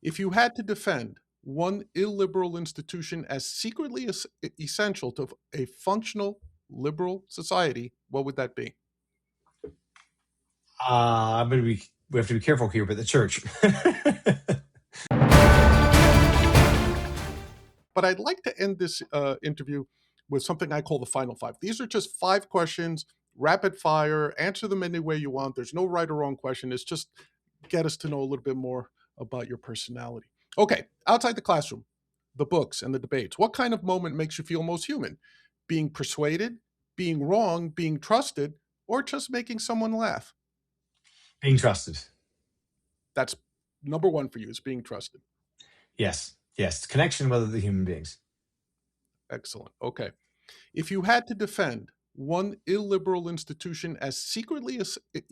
If you had to defend one illiberal institution as secretly essential to a functional liberal society, what would that be? We have to be careful here, but the church. But I'd like to end this interview with something I call the final five. These are just 5 questions, rapid fire, answer them any way you want. There's no right or wrong question. It's just get us to know a little bit more about your personality. Okay, outside the classroom, the books and the debates, what kind of moment makes you feel most human? Being persuaded, being wrong, being trusted, or just making someone laugh? Being trusted. That's number one for you, is being trusted. Yes. Connection with other human beings. Excellent. Okay. If you had to defend one illiberal institution as secretly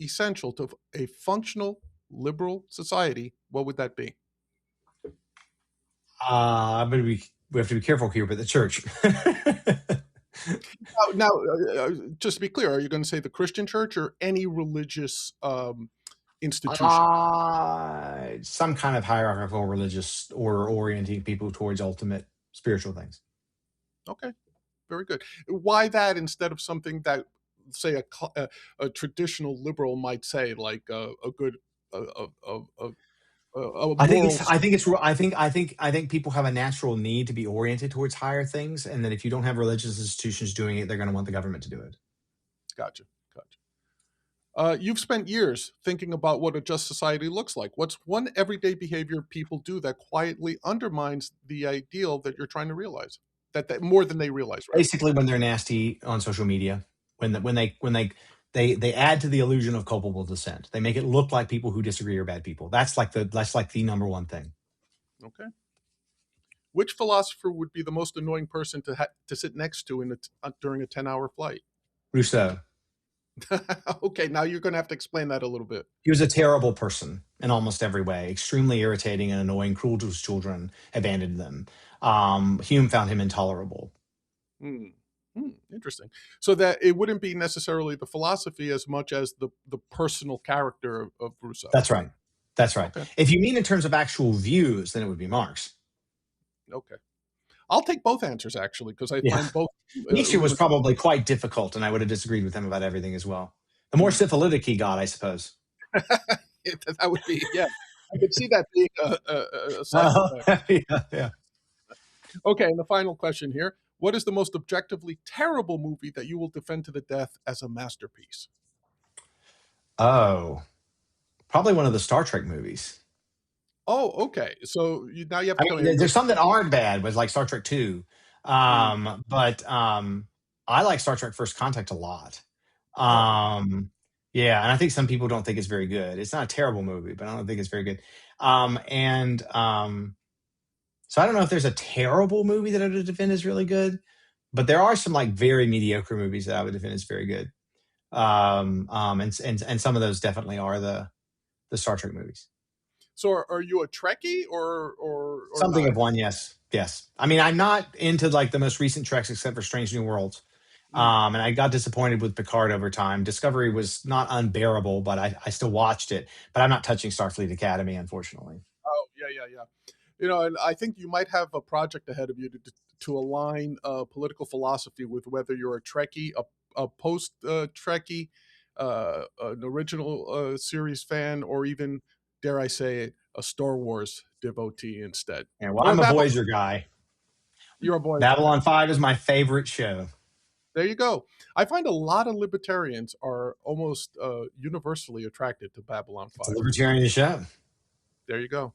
essential to a functional liberal society, what would that be? We have to be careful here, but the church. Now, just to be clear, are you going to say the Christian church or any religious institution? Some kind of hierarchical religious order orienting people towards ultimate spiritual things. Okay, very good. Why that instead of something that, say, a traditional liberal might say, like a good I think moral? it's. I think it's. I think people have a natural need to be oriented towards higher things, and that if you don't have religious institutions doing it, they're going to want the government to do it. Gotcha. You've spent years thinking about what a just society looks like. What's one everyday behavior people do that quietly undermines the ideal that you're trying to realize? That more than they realize, right? Basically, when they're nasty on social media, when they add to the illusion of culpable dissent, they make it look like people who disagree are bad people. That's like the number one thing. Okay. Which philosopher would be the most annoying person to sit next to during a 10-hour flight? Rousseau. Okay, now you're going to have to explain that a little bit. He was a terrible person in almost every way, extremely irritating and annoying, cruel to his children, abandoned them. Hume found him intolerable. Interesting. So that it wouldn't be necessarily the philosophy as much as the personal character of Rousseau. That's right. Okay. If you mean in terms of actual views, then it would be Marx. Okay. I'll take both answers, actually, because I find both. Nietzsche was probably quite difficult, and I would have disagreed with him about everything as well. The more syphilitic he got, I suppose. That would be, yeah. I could see that being a side effect. Yeah. Okay, and the final question here. What is the most objectively terrible movie that you will defend to the death as a masterpiece? Oh, probably one of the Star Trek movies. Oh, okay. So now you have to tell me. There's some that aren't bad, with like Star Trek 2. But I like Star Trek First Contact a lot. Yeah, and I think some people don't think it's very good. It's not a terrible movie, but I don't think it's very good. So I don't know if there's a terrible movie that I would defend as really good, but there are some like very mediocre movies that I would defend as very good. And some of those definitely are the Star Trek movies. So are you a Trekkie or something not? of one? Yes. I mean, I'm not into like the most recent Treks except for Strange New Worlds. And I got disappointed with Picard over time. Discovery was not unbearable, but I still watched it. But I'm not touching Starfleet Academy, unfortunately. Oh, yeah. And I think you might have a project ahead of you to align political philosophy with whether you're a Trekkie, a post Trekkie, an original series fan, or even, dare I say it, a Star Wars devotee instead. Yeah, well, I'm a Voyager guy. You're a Voyager. Babylon 5 is my favorite show. There you go. I find a lot of libertarians are almost universally attracted to Babylon 5. It's a libertarian show. There you go.